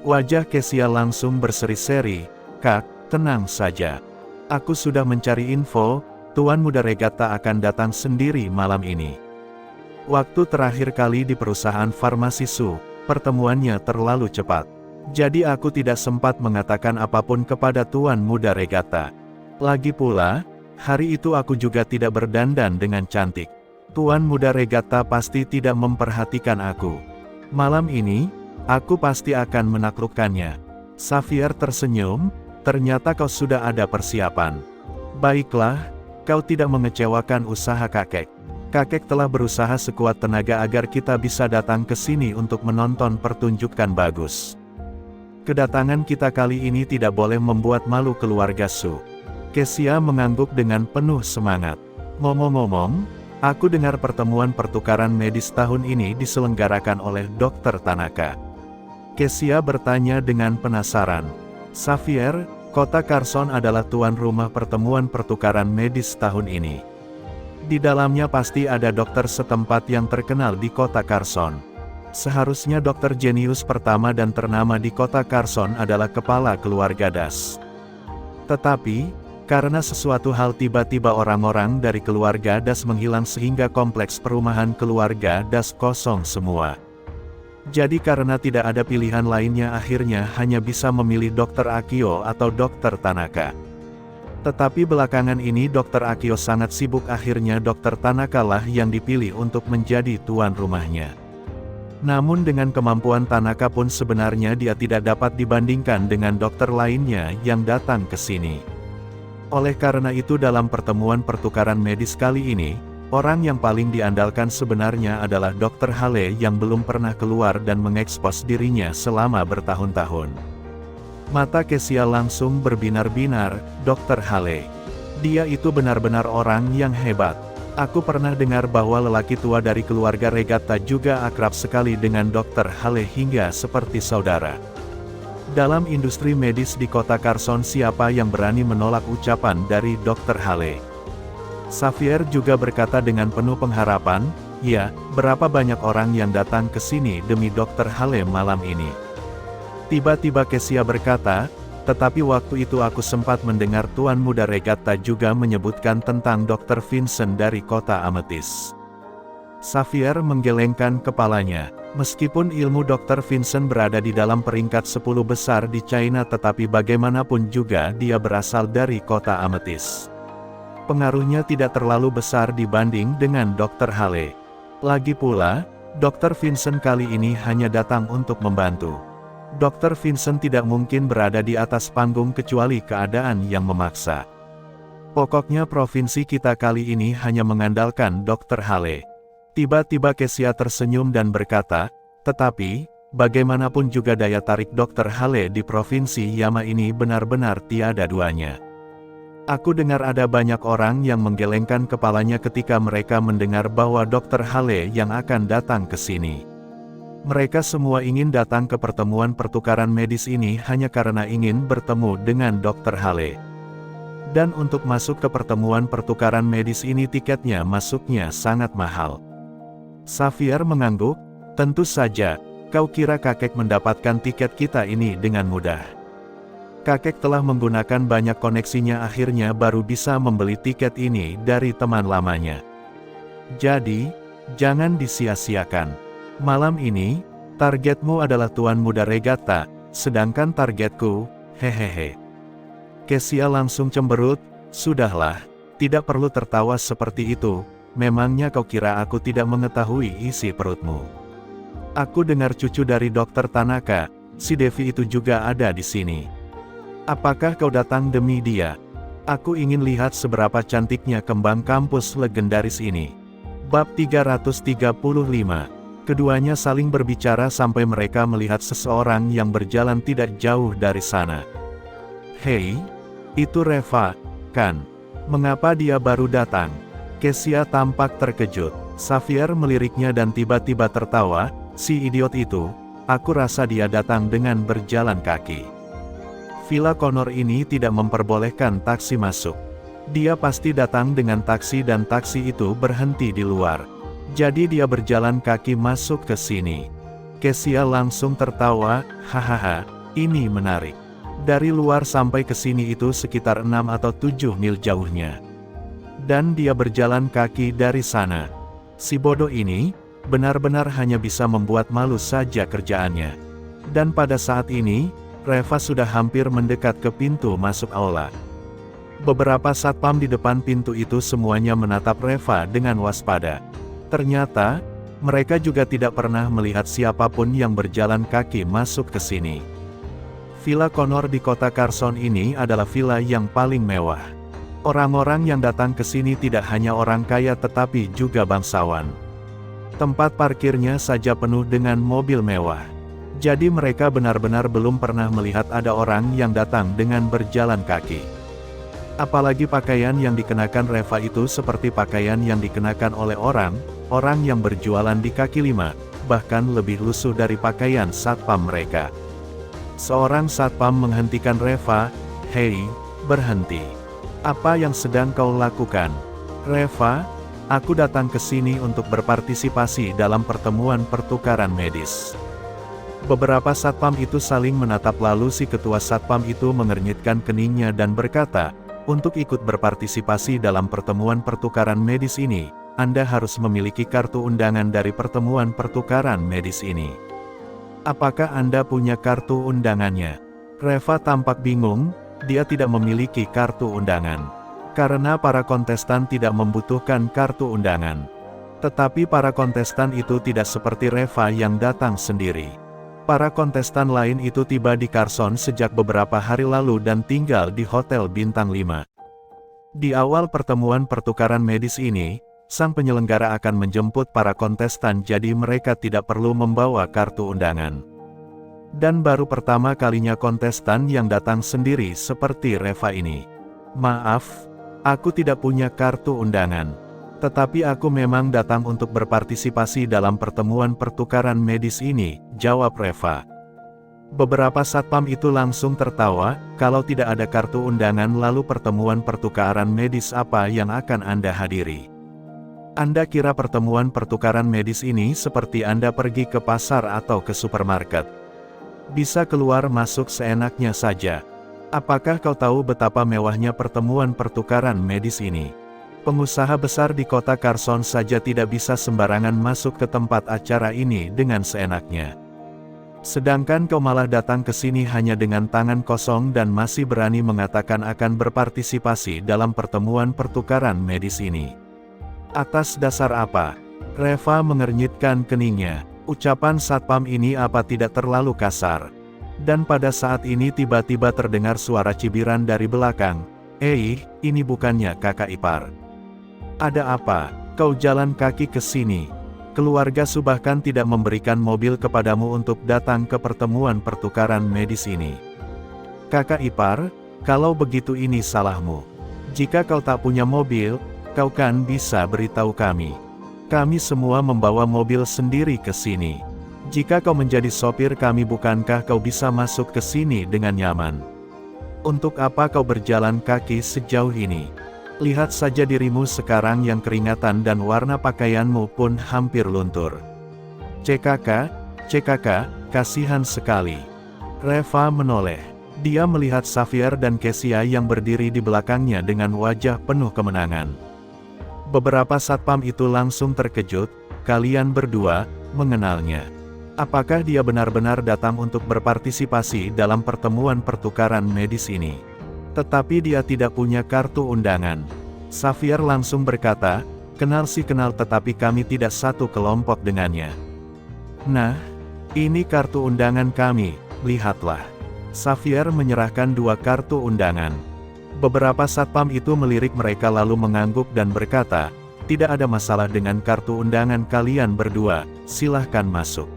Wajah Kesia langsung berseri-seri. "Kak, tenang saja. Aku sudah mencari info, Tuan Muda Regatta akan datang sendiri malam ini. Waktu terakhir kali di perusahaan farmasi Su, pertemuannya terlalu cepat. Jadi aku tidak sempat mengatakan apapun kepada Tuan Muda Regatta. Lagi pula, hari itu aku juga tidak berdandan dengan cantik. Tuan Muda Regatta pasti tidak memperhatikan aku. Malam ini, aku pasti akan menaklukkannya." Xavier tersenyum, "Ternyata kau sudah ada persiapan. Baiklah, kau tidak mengecewakan usaha kakek. Kakek telah berusaha sekuat tenaga agar kita bisa datang ke sini untuk menonton pertunjukan bagus. Kedatangan kita kali ini tidak boleh membuat malu keluarga Su. Kesia mengangguk dengan penuh semangat. Ngomong-ngomong, aku dengar pertemuan pertukaran medis tahun ini diselenggarakan oleh Dr. Tanaka. Kesia bertanya dengan penasaran. Xavier, kota Carson adalah tuan rumah pertemuan pertukaran medis tahun ini. Di dalamnya pasti ada dokter setempat yang terkenal di kota Carson. Seharusnya dokter jenius pertama dan ternama di kota Carson adalah kepala keluarga Das. Tetapi, karena sesuatu hal tiba-tiba orang-orang dari keluarga Das menghilang sehingga kompleks perumahan keluarga Das kosong semua. Jadi karena tidak ada pilihan lainnya akhirnya hanya bisa memilih dokter Akio atau dokter Tanaka. Tetapi belakangan ini Dr. Akio sangat sibuk akhirnya Dr. Tanaka lah yang dipilih untuk menjadi tuan rumahnya. Namun dengan kemampuan Tanaka pun sebenarnya dia tidak dapat dibandingkan dengan dokter lainnya yang datang ke sini. Oleh karena itu dalam pertemuan pertukaran medis kali ini, orang yang paling diandalkan sebenarnya adalah Dr. Hale yang belum pernah keluar dan mengekspos dirinya selama bertahun-tahun. Mata Kesia langsung berbinar-binar, Dr. Hale. Dia itu benar-benar orang yang hebat. Aku pernah dengar bahwa lelaki tua dari keluarga Regatta juga akrab sekali dengan Dr. Hale hingga seperti saudara. Dalam industri medis di kota Carson siapa yang berani menolak ucapan dari Dr. Hale? Xavier juga berkata dengan penuh pengharapan, ya, berapa banyak orang yang datang ke sini demi Dr. Hale malam ini. Tiba-tiba Kesia berkata, tetapi waktu itu aku sempat mendengar Tuan Muda Regatta juga menyebutkan tentang Dr. Vincent dari kota Amethyst. Xavier menggelengkan kepalanya. Meskipun ilmu Dr. Vincent berada di dalam peringkat 10 besar di China tetapi bagaimanapun juga dia berasal dari kota Amethyst. Pengaruhnya tidak terlalu besar dibanding dengan Dr. Hale. Lagi pula, Dr. Vincent kali ini hanya datang untuk membantu. Dr. Vincent tidak mungkin berada di atas panggung kecuali keadaan yang memaksa. Pokoknya provinsi kita kali ini hanya mengandalkan Dr. Hale. Tiba-tiba Kesia tersenyum dan berkata, tetapi, bagaimanapun juga daya tarik Dr. Hale di provinsi Yama ini benar-benar tiada duanya. Aku dengar ada banyak orang yang menggelengkan kepalanya ketika mereka mendengar bahwa Dr. Hale yang akan datang ke sini. Mereka semua ingin datang ke pertemuan pertukaran medis ini hanya karena ingin bertemu dengan Dr. Hale. Dan untuk masuk ke pertemuan pertukaran medis ini tiketnya masuknya sangat mahal. Xavier mengangguk, tentu saja, kau kira kakek mendapatkan tiket kita ini dengan mudah. Kakek telah menggunakan banyak koneksinya akhirnya baru bisa membeli tiket ini dari teman lamanya. Jadi, jangan disia-siakan. Malam ini, targetmu adalah Tuan Muda Regatta, sedangkan targetku, hehehe. Kesia langsung cemberut, sudahlah, tidak perlu tertawa seperti itu, memangnya kau kira aku tidak mengetahui isi perutmu. Aku dengar cucu dari Dr. Tanaka, si Devi itu juga ada di sini. Apakah kau datang demi dia? Aku ingin lihat seberapa cantiknya kembang kampus legendaris ini. Bab 335. Keduanya saling berbicara sampai mereka melihat seseorang yang berjalan tidak jauh dari sana. Hei, itu Reva, kan? Mengapa dia baru datang? Kesia tampak terkejut. Xavier meliriknya dan tiba-tiba tertawa, si idiot itu, aku rasa dia datang dengan berjalan kaki. Villa Connor ini tidak memperbolehkan taksi masuk. Dia pasti datang dengan taksi dan taksi itu berhenti di luar. Jadi dia berjalan kaki masuk ke sini. Kesia langsung tertawa, hahaha, ini menarik. Dari luar sampai ke sini itu sekitar 6 atau 7 mil jauhnya. Dan dia berjalan kaki dari sana. Si bodoh ini, benar-benar hanya bisa membuat malu saja kerjaannya. Dan pada saat ini, Reva sudah hampir mendekat ke pintu masuk aula. Beberapa satpam di depan pintu itu semuanya menatap Reva dengan waspada. Ternyata, mereka juga tidak pernah melihat siapapun yang berjalan kaki masuk ke sini. Villa Connor di kota Carson ini adalah villa yang paling mewah. Orang-orang yang datang ke sini tidak hanya orang kaya tetapi juga bangsawan. Tempat parkirnya saja penuh dengan mobil mewah. Jadi mereka benar-benar belum pernah melihat ada orang yang datang dengan berjalan kaki. Apalagi pakaian yang dikenakan Reva itu seperti pakaian yang dikenakan oleh orang yang berjualan di kaki lima, bahkan lebih lusuh dari pakaian satpam mereka. Seorang satpam menghentikan Reva. "Hei, berhenti. Apa yang sedang kau lakukan?" "Reva, aku datang ke sini untuk berpartisipasi dalam pertemuan pertukaran medis." Beberapa satpam itu saling menatap lalu si ketua satpam itu mengernyitkan keningnya dan berkata, "Untuk ikut berpartisipasi dalam pertemuan pertukaran medis ini, Anda harus memiliki kartu undangan dari pertemuan pertukaran medis ini. Apakah Anda punya kartu undangannya?" Reva tampak bingung. Dia tidak memiliki kartu undangan. Karena para kontestan tidak membutuhkan kartu undangan. Tetapi para kontestan itu tidak seperti Reva yang datang sendiri. Para kontestan lain itu tiba di Carson sejak beberapa hari lalu dan tinggal di Hotel Bintang 5. Di awal pertemuan pertukaran medis ini, sang penyelenggara akan menjemput para kontestan jadi mereka tidak perlu membawa kartu undangan. Dan baru pertama kalinya kontestan yang datang sendiri seperti Reva ini. "Maaf, aku tidak punya kartu undangan. Tetapi aku memang datang untuk berpartisipasi dalam pertemuan pertukaran medis ini," jawab Reva. Beberapa satpam itu langsung tertawa. "Kalau tidak ada kartu undangan lalu pertemuan pertukaran medis apa yang akan Anda hadiri? Anda kira pertemuan pertukaran medis ini seperti Anda pergi ke pasar atau ke supermarket? Bisa keluar masuk seenaknya saja. Apakah kau tahu betapa mewahnya pertemuan pertukaran medis ini? Pengusaha besar di kota Carson saja tidak bisa sembarangan masuk ke tempat acara ini dengan seenaknya. Sedangkan kau malah datang ke sini hanya dengan tangan kosong dan masih berani mengatakan akan berpartisipasi dalam pertemuan pertukaran medis ini. Atas dasar apa?" Reva mengernyitkan keningnya. Ucapan satpam ini apa tidak terlalu kasar? Dan pada saat ini tiba-tiba terdengar suara cibiran dari belakang. Ini bukannya kakak ipar. Ada apa? Kau jalan kaki ke sini. Keluarga Su bahkan tidak memberikan mobil kepadamu untuk datang ke pertemuan pertukaran medis ini." "Kakak ipar, kalau begitu ini salahmu. Jika kau tak punya mobil, kau kan bisa beritahu kami. Kami semua membawa mobil sendiri ke sini. Jika kau menjadi sopir kami bukankah kau bisa masuk ke sini dengan nyaman? Untuk apa kau berjalan kaki sejauh ini? Lihat saja dirimu sekarang yang keringatan dan warna pakaianmu pun hampir luntur. CKK, kasihan sekali." Reva menoleh. Dia melihat Xavier dan Kesia yang berdiri di belakangnya dengan wajah penuh kemenangan. Beberapa satpam itu langsung terkejut. "Kalian berdua mengenalnya? Apakah dia benar-benar datang untuk berpartisipasi dalam pertemuan pertukaran medis ini? Tetapi dia tidak punya kartu undangan." Xavier langsung berkata, "Kenal sih kenal tetapi kami tidak satu kelompok dengannya." "Nah, ini kartu undangan kami, lihatlah." Xavier menyerahkan 2 kartu undangan. Beberapa satpam itu melirik mereka lalu mengangguk dan berkata, "Tidak ada masalah dengan kartu undangan kalian berdua, silahkan masuk."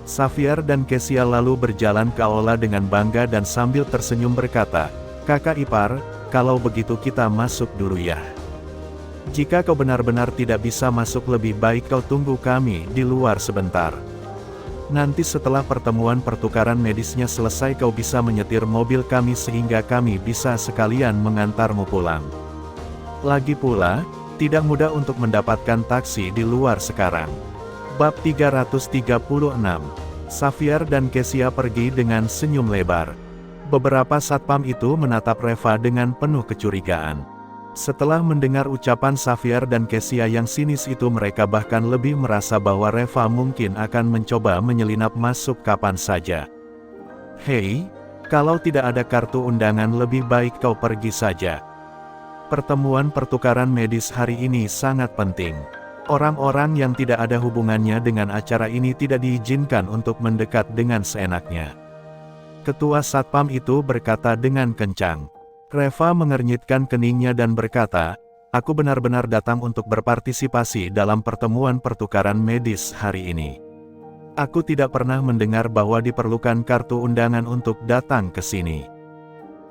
Xavier dan Kesia lalu berjalan ke aula dengan bangga dan sambil tersenyum berkata, "Kakak ipar, kalau begitu kita masuk dulu ya. Jika kau benar-benar tidak bisa masuk lebih baik kau tunggu kami di luar sebentar. Nanti setelah pertemuan pertukaran medisnya selesai kau bisa menyetir mobil kami sehingga kami bisa sekalian mengantarmu pulang. Lagi pula, tidak mudah untuk mendapatkan taksi di luar sekarang." Bab 336. Xavier dan Kesia pergi dengan senyum lebar. Beberapa satpam itu menatap Reva dengan penuh kecurigaan. Setelah mendengar ucapan Xavier dan Kesia yang sinis itu mereka bahkan lebih merasa bahwa Reva mungkin akan mencoba menyelinap masuk kapan saja. "Hei, kalau tidak ada kartu undangan lebih baik kau pergi saja. Pertemuan pertukaran medis hari ini sangat penting. Orang-orang yang tidak ada hubungannya dengan acara ini tidak diizinkan untuk mendekat dengan seenaknya." Ketua satpam itu berkata dengan kencang. Reva mengernyitkan keningnya dan berkata, aku benar-benar datang untuk berpartisipasi dalam pertemuan pertukaran medis hari ini. Aku tidak pernah mendengar bahwa diperlukan kartu undangan untuk datang ke sini.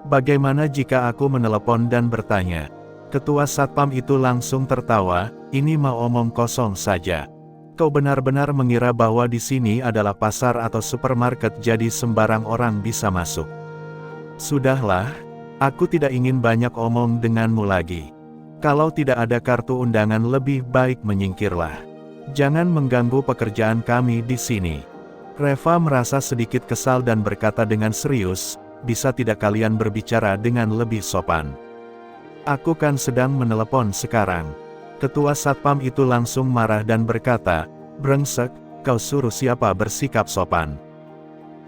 Bagaimana jika aku menelepon dan bertanya? Ketua Satpam itu langsung tertawa, ini mau omong kosong saja. Kau benar-benar mengira bahwa di sini adalah pasar atau supermarket jadi sembarang orang bisa masuk. Sudahlah, aku tidak ingin banyak omong denganmu lagi. Kalau tidak ada kartu undangan lebih baik menyingkirlah. Jangan mengganggu pekerjaan kami di sini. Reva merasa sedikit kesal dan berkata dengan serius, bisa tidak kalian berbicara dengan lebih sopan? Aku kan sedang menelepon sekarang. Ketua Satpam itu langsung marah dan berkata, brengsek, kau suruh siapa bersikap sopan?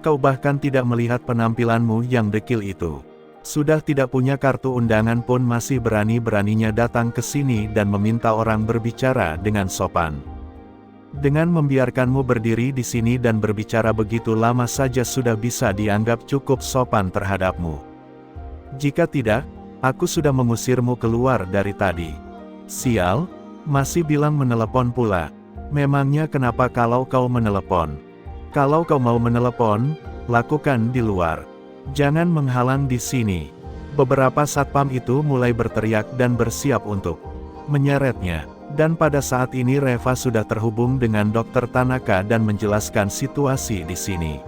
Kau bahkan tidak melihat penampilanmu yang dekil itu. Sudah tidak punya kartu undangan pun masih berani-beraninya datang ke sini dan meminta orang berbicara dengan sopan. Dengan membiarkanmu berdiri di sini dan berbicara begitu lama saja sudah bisa dianggap cukup sopan terhadapmu. Jika tidak, aku sudah mengusirmu keluar dari tadi. Sial, masih bilang menelepon pula. Memangnya kenapa kalau kau menelepon? Kalau kau mau menelepon, lakukan di luar. Jangan menghalang di sini. Beberapa satpam itu mulai berteriak dan bersiap untuk menyeretnya. Dan pada saat ini Reva sudah terhubung dengan Dr. Tanaka dan menjelaskan situasi di sini.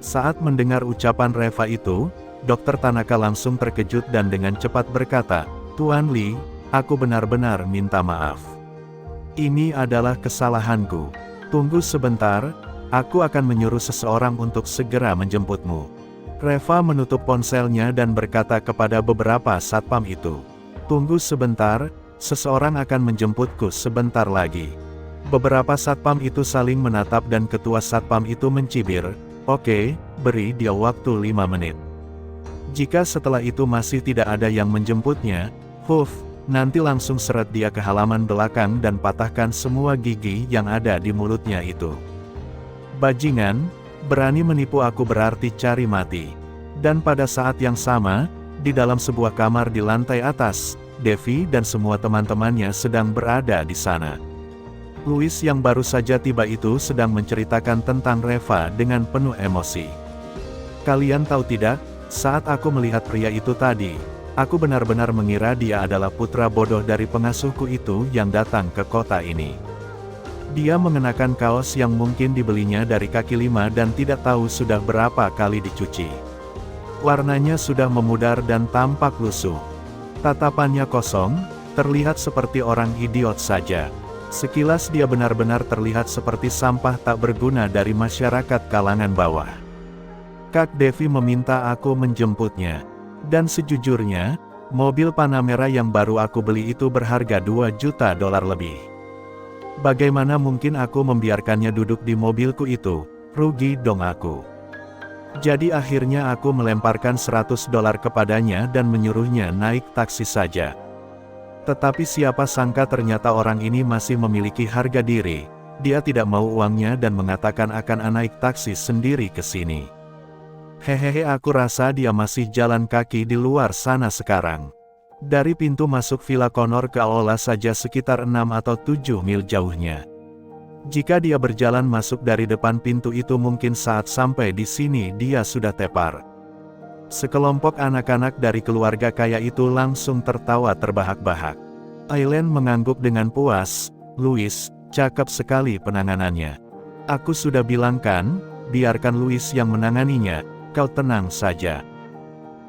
Saat mendengar ucapan Reva itu, Dr. Tanaka langsung terkejut dan dengan cepat berkata, Tuan Lee, aku benar-benar minta maaf. Ini adalah kesalahanku. Tunggu sebentar, aku akan menyuruh seseorang untuk segera menjemputmu. Reva menutup ponselnya dan berkata kepada beberapa satpam itu. Tunggu sebentar, seseorang akan menjemputku sebentar lagi. Beberapa satpam itu saling menatap dan ketua satpam itu mencibir, oke, beri dia waktu 5 menit. Jika setelah itu masih tidak ada yang menjemputnya, nanti langsung seret dia ke halaman belakang dan patahkan semua gigi yang ada di mulutnya itu. Bajingan, berani menipu aku berarti cari mati. Dan pada saat yang sama, di dalam sebuah kamar di lantai atas, Devi dan semua teman-temannya sedang berada di sana. Louis yang baru saja tiba itu sedang menceritakan tentang Reva dengan penuh emosi. Kalian tahu tidak, saat aku melihat pria itu tadi, aku benar-benar mengira dia adalah putra bodoh dari pengasuhku itu yang datang ke kota ini. Dia mengenakan kaos yang mungkin dibelinya dari kaki lima dan tidak tahu sudah berapa kali dicuci. Warnanya sudah memudar dan tampak lusuh. Tatapannya kosong, terlihat seperti orang idiot saja. Sekilas dia benar-benar terlihat seperti sampah tak berguna dari masyarakat kalangan bawah. Kak Devi meminta aku menjemputnya. Dan sejujurnya, mobil Panamera yang baru aku beli itu berharga $2 juta lebih. Bagaimana mungkin aku membiarkannya duduk di mobilku itu? Rugi dong aku. Jadi akhirnya aku melemparkan $100 kepadanya dan menyuruhnya naik taksi saja. Tetapi siapa sangka ternyata orang ini masih memiliki harga diri. Dia tidak mau uangnya dan mengatakan akan naik taksi sendiri ke sini. Hehehe, aku rasa dia masih jalan kaki di luar sana sekarang. Dari pintu masuk Villa Connor ke Aula saja sekitar 6 atau 7 mil jauhnya. Jika dia berjalan masuk dari depan pintu itu mungkin saat sampai di sini dia sudah tepar. Sekelompok anak-anak dari keluarga kaya itu langsung tertawa terbahak-bahak. Aileen mengangguk dengan puas, Louis, cakep sekali penanganannya. Aku sudah bilang kan, biarkan Louis yang menanganinya, kau tenang saja.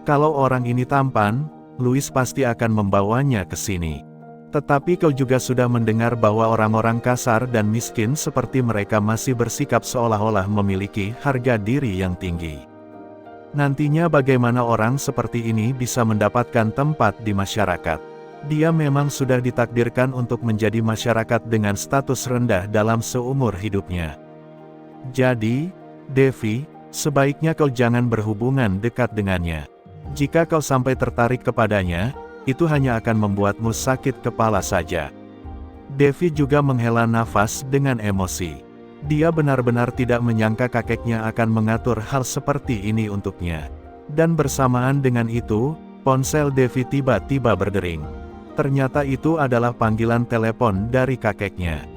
Kalau orang ini tampan, Louis pasti akan membawanya ke sini. Tetapi kau juga sudah mendengar bahwa orang-orang kasar dan miskin seperti mereka masih bersikap seolah-olah memiliki harga diri yang tinggi. Nantinya bagaimana orang seperti ini bisa mendapatkan tempat di masyarakat? Dia memang sudah ditakdirkan untuk menjadi masyarakat dengan status rendah dalam seumur hidupnya. Jadi, Devi, sebaiknya kau jangan berhubungan dekat dengannya. Jika kau sampai tertarik kepadanya, itu hanya akan membuatmu sakit kepala saja. Devi juga menghela nafas dengan emosi. Dia benar-benar tidak menyangka kakeknya akan mengatur hal seperti ini untuknya. Dan bersamaan dengan itu, Ponsel Devi tiba-tiba berdering. Ternyata itu adalah panggilan telepon dari kakeknya.